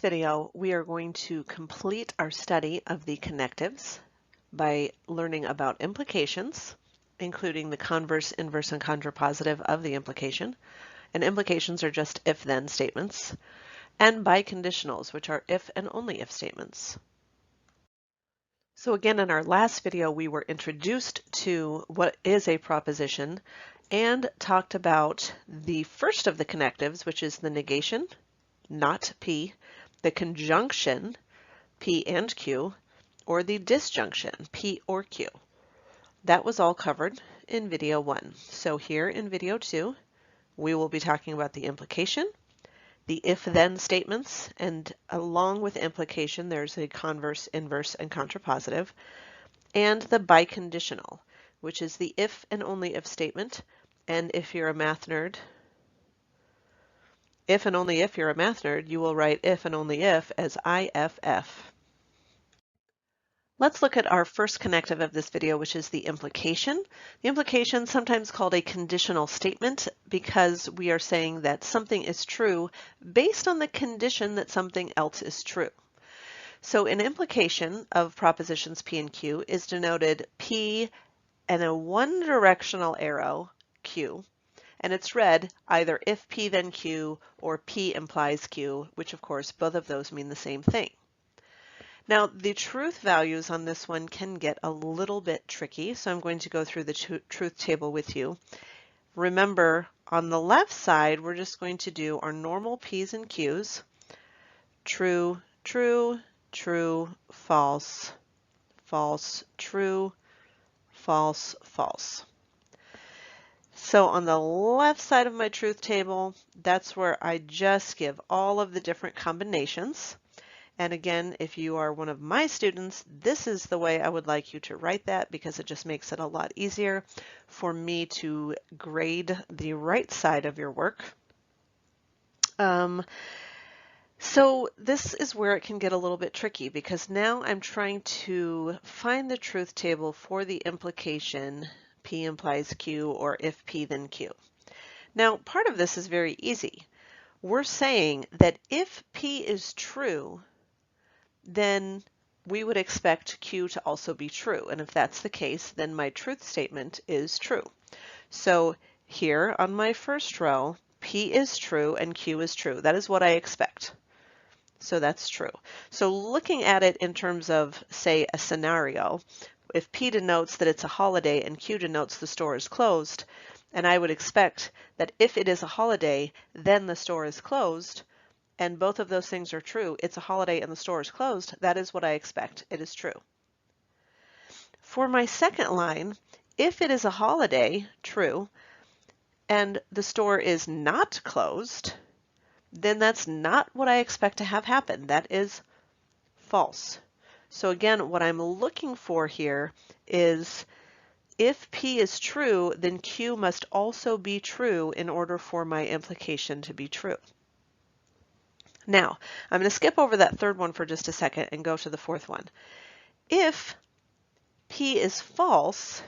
video, we are going to complete our study of the connectives by learning about implications, including the converse, inverse, and contrapositive of the implication. And implications are just if-then statements, and biconditionals, which are if and only if statements. So again, in our last video, we were introduced to what is a proposition and talked about the first of the connectives, which is the negation, not P, the conjunction, P and Q, or the disjunction, P or Q. That was all covered in video 1. So here in video 2, we will be talking about the implication, the if-then statements, and along with implication, there's a converse, inverse, and contrapositive, and the biconditional, which is the if and only if statement. And if you're a math nerd, if and only if you're a math nerd, you will write if and only if as IFF. Let's look at our first connective of this video, which is the implication. The implication, sometimes called a conditional statement, because we are saying that something is true based on the condition that something else is true. So an implication of propositions P and Q is denoted P and a one-directional arrow, Q, and it's read either if P then Q or P implies Q, which of course both of those mean the same thing. Now the truth values on this one can get a little bit tricky, so I'm going to go through the truth table with you. Remember, on the left side, we're just going to do our normal P's and Q's. True, true, true, false, false, true, false, false. So on the left side of my truth table, that's where I just give all of the different combinations. And again, if you are one of my students, this is the way I would like you to write that, because it just makes it a lot easier for me to grade the right side of your work. So this is where it can get a little bit tricky, because now I'm trying to find the truth table for the implication P implies Q, or if P then Q. Now, part of this is very easy. We're saying that if P is true, then we would expect Q to also be true. And if that's the case, then my truth statement is true. So here on my first row, P is true and Q is true. That is what I expect. So that's true. So looking at it in terms of, say, a scenario, if P denotes that it's a holiday and Q denotes the store is closed, and I would expect that if it is a holiday, then the store is closed, and both of those things are true, it's a holiday and the store is closed, that is what I expect. It is true. For my second line, if it is a holiday, true, and the store is not closed, then that's not what I expect to have happen. That is false. So again, what I'm looking for here is if P is true, then Q must also be true in order for my implication to be true. Now, I'm going to skip over that third one for just a second and go to the fourth one. If P is false,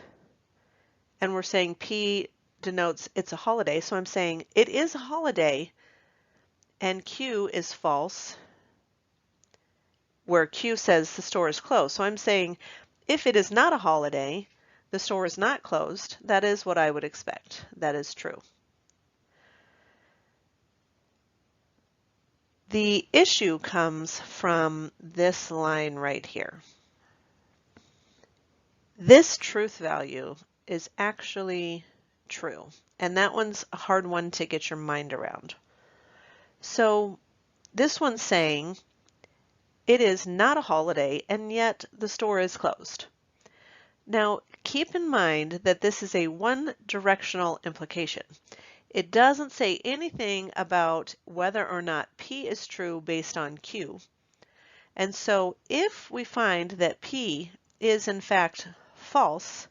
and we're saying P denotes it's a holiday, so I'm saying it is a holiday, and Q is false, where Q says the store is closed. So I'm saying if it is not a holiday, the store is not closed. That is what I would expect. That is true. The issue comes from this line right here. This truth value is actually true, and that one's a hard one to get your mind around. So this one's saying it is not a holiday, and yet the store is closed. Now, keep in mind that this is a one-directional implication. It doesn't say anything about whether or not P is true based on Q. And so if we find that P is in fact false,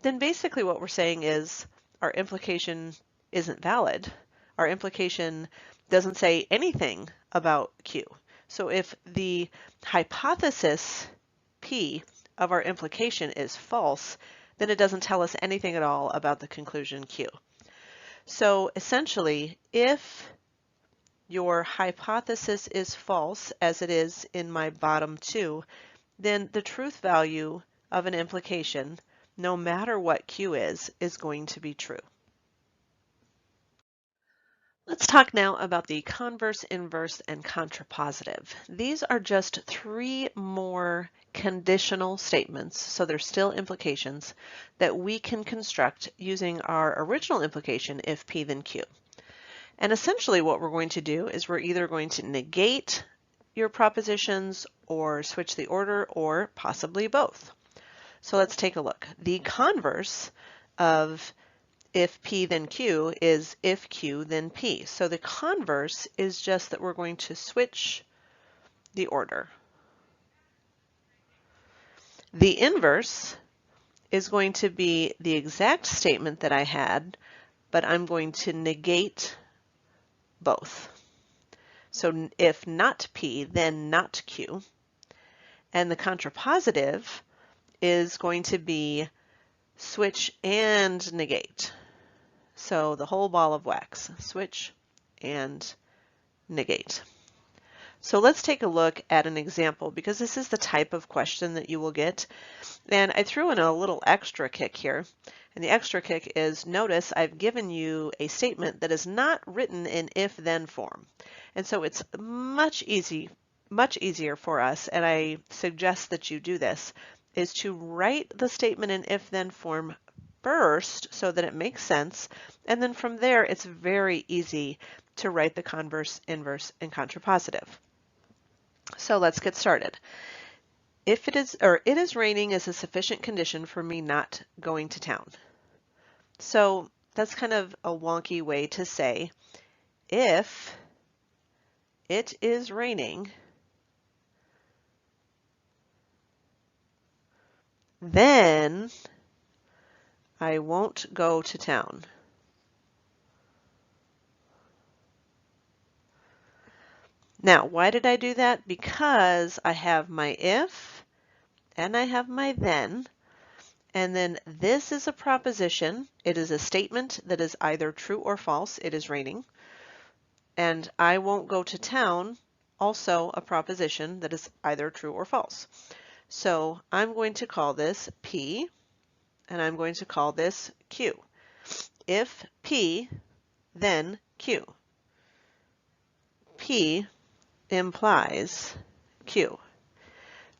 then basically what we're saying is our implication isn't valid. Our implication doesn't say anything about Q. So if the hypothesis P of our implication is false, then it doesn't tell us anything at all about the conclusion Q. So essentially, if your hypothesis is false, as it is in my bottom two, then the truth value of an implication, no matter what Q is going to be true. Let's talk now about the converse, inverse, and contrapositive. These are just three more conditional statements, so they're still implications, that we can construct using our original implication, if P then Q. And essentially what we're going to do is we're either going to negate your propositions or switch the order or possibly both. So let's take a look. The converse of if P then Q is if Q then P. So the converse is just that we're going to switch the order. The inverse is going to be the exact statement that I had, but I'm going to negate both. So if not P, then not Q. And the contrapositive is going to be switch and negate. So the whole ball of wax, switch and negate. So let's take a look at an example, because this is the type of question that you will get. And I threw in a little extra kick here. And the extra kick is, notice I've given you a statement that is not written in if-then form. And so it's much easier for us, and I suggest that you do this, is to write the statement in if-then form first so that it makes sense, and then from there it's very easy to write the converse, inverse, and contrapositive. So let's get started. If it is raining is a sufficient condition for me not going to town. So that's kind of a wonky way to say, if it is raining, then I won't go to town. Now, why did I do that? Because I have my if and I have my then, and then this is a proposition. It is a statement that is either true or false. It is raining. And I won't go to town, also a proposition that is either true or false. So I'm going to call this P, and I'm going to call this Q. If P, then Q. P implies Q.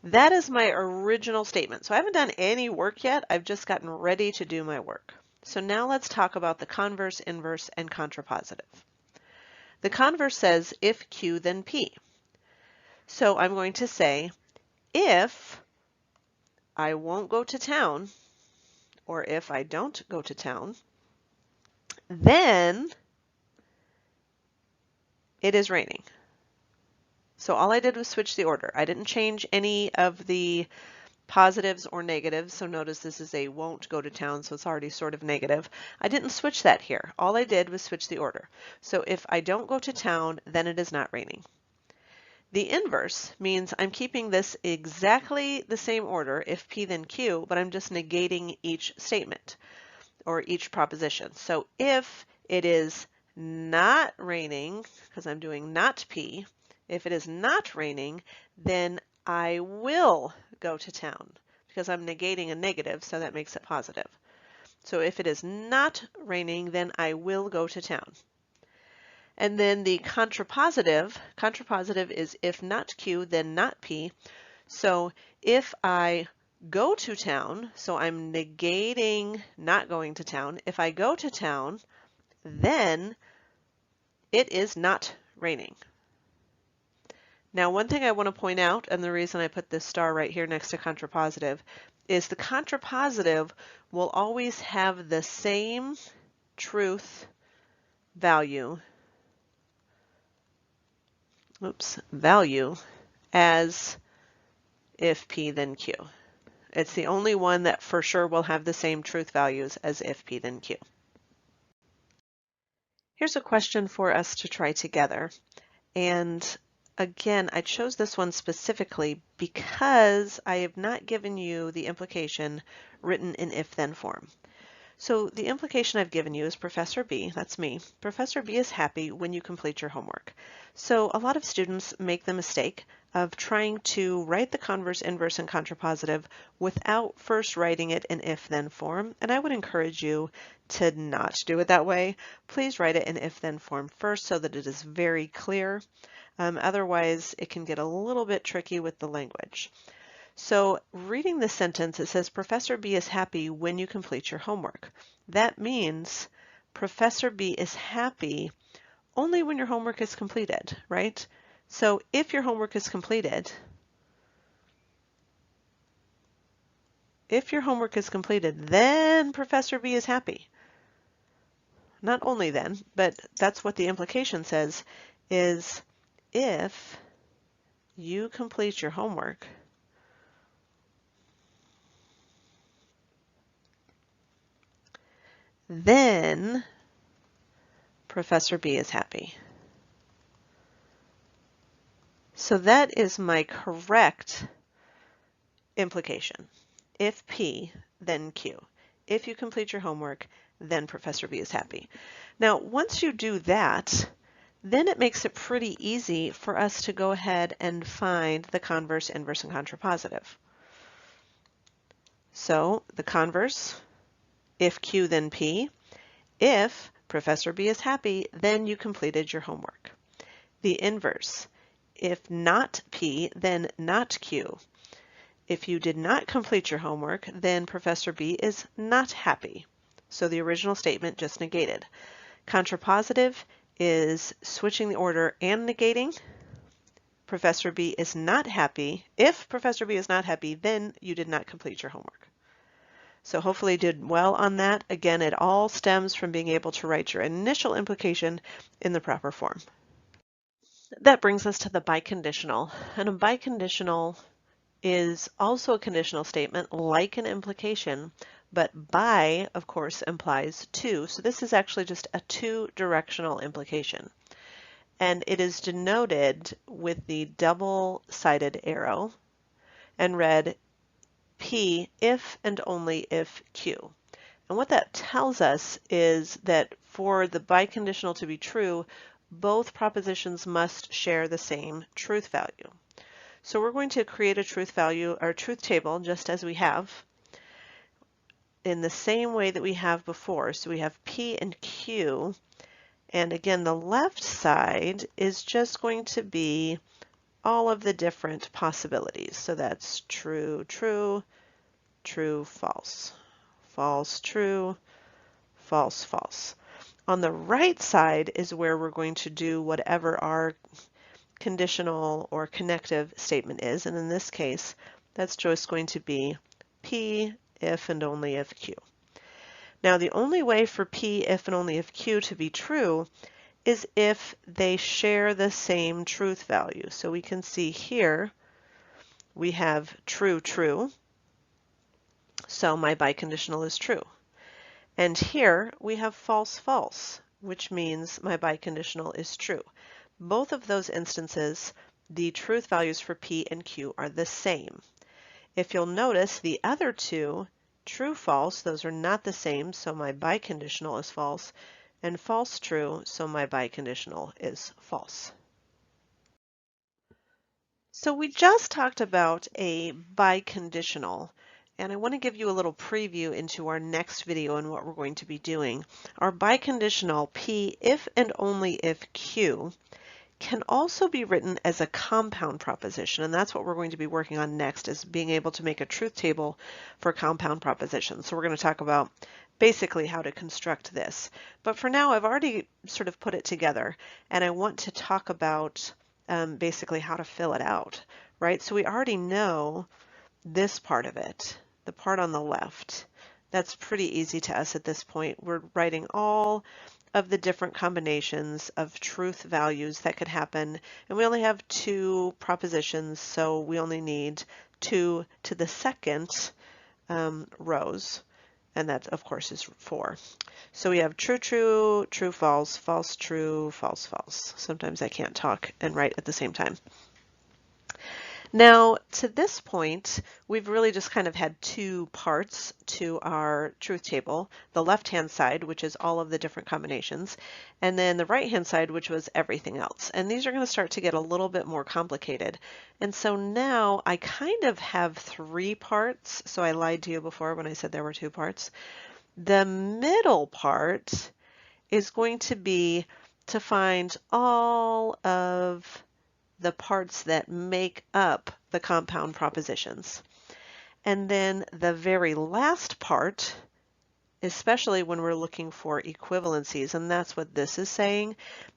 That is my original statement. So I haven't done any work yet. I've just gotten ready to do my work. So now let's talk about the converse, inverse, and contrapositive. The converse says if Q, then P. So I'm going to say, if I won't go to town, or if I don't go to town, then it is raining. So all I did was switch the order. I didn't change any of the positives or negatives. So notice this is a won't go to town, so it's already sort of negative. I didn't switch that here. All I did was switch the order. So if I don't go to town, then it is not raining. The inverse means I'm keeping this exactly the same order, if P then Q, but I'm just negating each statement or each proposition. So if it is not raining, because I'm doing not P, if it is not raining, then I will go to town, because I'm negating a negative, so that makes it positive. So if it is not raining, then I will go to town. And then the contrapositive is if not Q, then not P. So if I go to town, so I'm negating not going to town. If I go to town, then it is not raining. Now, one thing I want to point out, and the reason I put this star right here next to contrapositive, is the contrapositive will always have the same truth value as if P then Q. It's the only one that for sure will have the same truth values as if P then Q. Here's a question for us to try together. And again, I chose this one specifically because I have not given you the implication written in if-then form. So the implication I've given you is Professor B, that's me, Professor B is happy when you complete your homework. So a lot of students make the mistake of trying to write the converse, inverse, and contrapositive without first writing it in if-then form, and I would encourage you to not do it that way. Please write it in if-then form first so that it is very clear. Otherwise, it can get a little bit tricky with the language. So reading this sentence, it says Professor B is happy when you complete your homework. That means Professor B is happy only when your homework is completed, right? So if your homework is completed, then Professor B is happy. Not only then, but that's what the implication says, is if you complete your homework, then Professor B is happy. So that is my correct implication. If P, then Q. If you complete your homework, then Professor B is happy. Now, once you do that, then it makes it pretty easy for us to go ahead and find the converse, inverse, and contrapositive. So the converse, if Q, then P. If Professor B is happy, then you completed your homework. The inverse, if not P, then not Q. If you did not complete your homework, then Professor B is not happy. So the original statement just negated. Contrapositive is switching the order and negating. Professor B is not happy. If Professor B is not happy, then you did not complete your homework. So hopefully you did well on that. Again, it all stems from being able to write your initial implication in the proper form. That brings us to the biconditional. And a biconditional is also a conditional statement like an implication, but bi, of course, implies to. So this is actually just a two-directional implication. And it is denoted with the double-sided arrow and read P if and only if Q. And what that tells us is that for the biconditional to be true, both propositions must share the same truth value. So we're going to create a truth value or truth table just as we have in the same way that we have before. So we have P and Q, and again the left side is just going to be all of the different possibilities. So that's true, true, true, false, false, true, false, false. On the right side is where we're going to do whatever our conditional or connective statement is, and in this case that's just going to be P if and only if Q. Now the only way for P if and only if Q to be true is if they share the same truth value. So we can see here we have true, true, so my biconditional is true. And here we have false, false, which means my biconditional is true. Both of those instances, the truth values for P and Q are the same. If you'll notice, the other two, true, false, those are not the same, so my biconditional is false, and false, true, so my biconditional is false. So we just talked about a biconditional, and I want to give you a little preview into our next video and what we're going to be doing. Our biconditional P if and only if Q can also be written as a compound proposition, and that's what we're going to be working on next, is being able to make a truth table for compound propositions. So we're going to talk about basically how to construct this. But for now, I've already sort of put it together, and I want to talk about basically how to fill it out, right? So we already know this part of it, the part on the left. That's pretty easy to us at this point. We're writing all of the different combinations of truth values that could happen, and we only have two propositions, so we only need 2 to the second rows, and that of course is 4. So we have true, true, true, false, false, true, false, false. Sometimes I can't talk and write at the same time. Now, to this point, we've really just kind of had two parts to our truth table. The left-hand side, which is all of the different combinations, and then the right-hand side, which was everything else. And these are going to start to get a little bit more complicated. And so now I kind of have three parts. So I lied to you before when I said there were two parts. The middle part is going to be to find all of the parts that make up the compound propositions. And then the very last part, especially when we're looking for equivalencies, and that's what this is saying,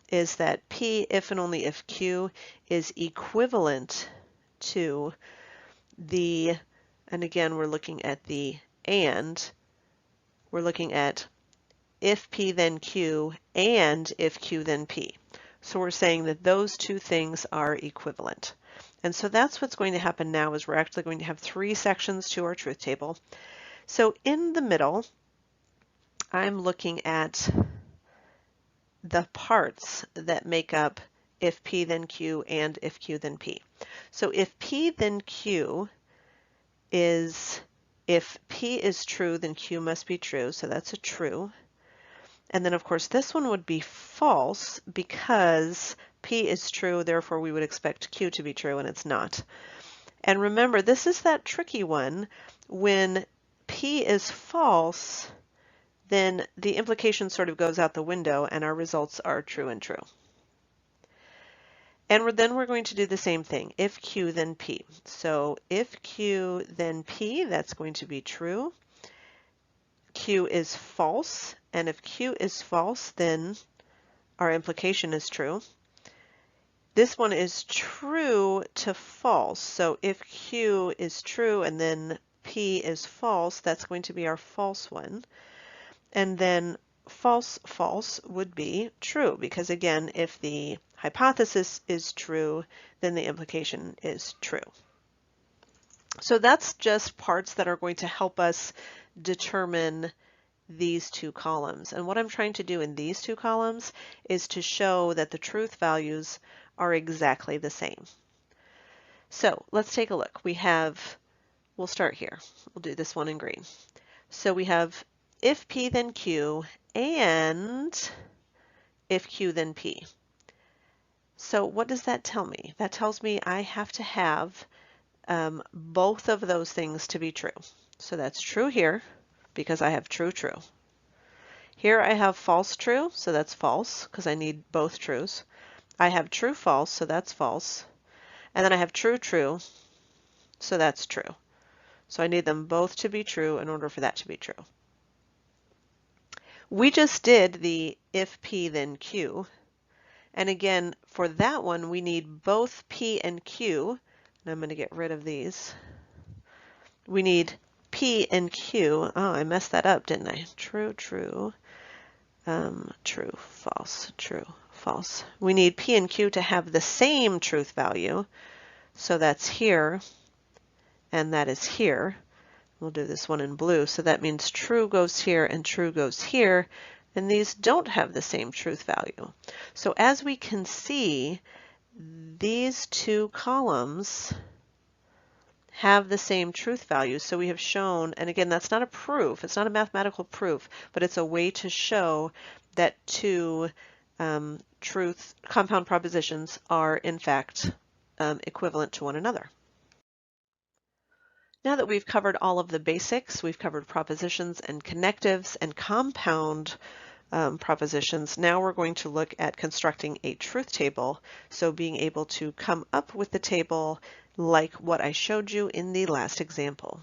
is that P, if and only if Q, is equivalent to the, and again we're looking at the and, we're looking at if P then Q and if Q then P. So we're saying that those two things are equivalent. And so that's what's going to happen now is we're actually going to have three sections to our truth table. So in the middle, I'm looking at the parts that make up if P then Q and if Q then P. So if P then Q is, if P is true, then Q must be true. So that's a true. And then of course this one would be false because P is true, therefore we would expect Q to be true, and it's not. And remember, this is that tricky one. When P is false, then the implication sort of goes out the window and our results are true and true. And then we're going to do the same thing, if Q then P. So if Q then P, that's going to be true. Q is false, and if Q is false, then our implication is true. This one is true to false, so if Q is true and then P is false, that's going to be our false one. And then false, false would be true, because again, if the hypothesis is true, then the implication is true. So that's just parts that are going to help us determine these two columns. And what I'm trying to do in these two columns is to show that the truth values are exactly the same. So let's take a look. We'll start here. We'll do this one in green. So we have if P then Q and if Q then P. So what does that tell me? That tells me I have to have both of those things to be true. So that's true here because I have true, true. Here I have false, true, so that's false because I need both trues. I have true, false, so that's false. And then I have true, true, so that's true. So I need them both to be true in order for that to be true. We just did the if P then Q. And again, for that one, we need both P and Q. And I'm going to get rid of these. We need P and Q. Oh, I messed that up, didn't I? True, true, true, false, true, false. We need P and Q to have the same truth value. So that's here, and that is here. We'll do this one in blue. So that means true goes here and true goes here. And these don't have the same truth value. So as we can see, these two columns have the same truth value. So we have shown, and again, that's not a proof, it's not a mathematical proof, but it's a way to show that two compound propositions are in fact equivalent to one another. Now that we've covered all of the basics, we've covered propositions and connectives and compound propositions, now we're going to look at constructing a truth table, so being able to come up with the table like what I showed you in the last example.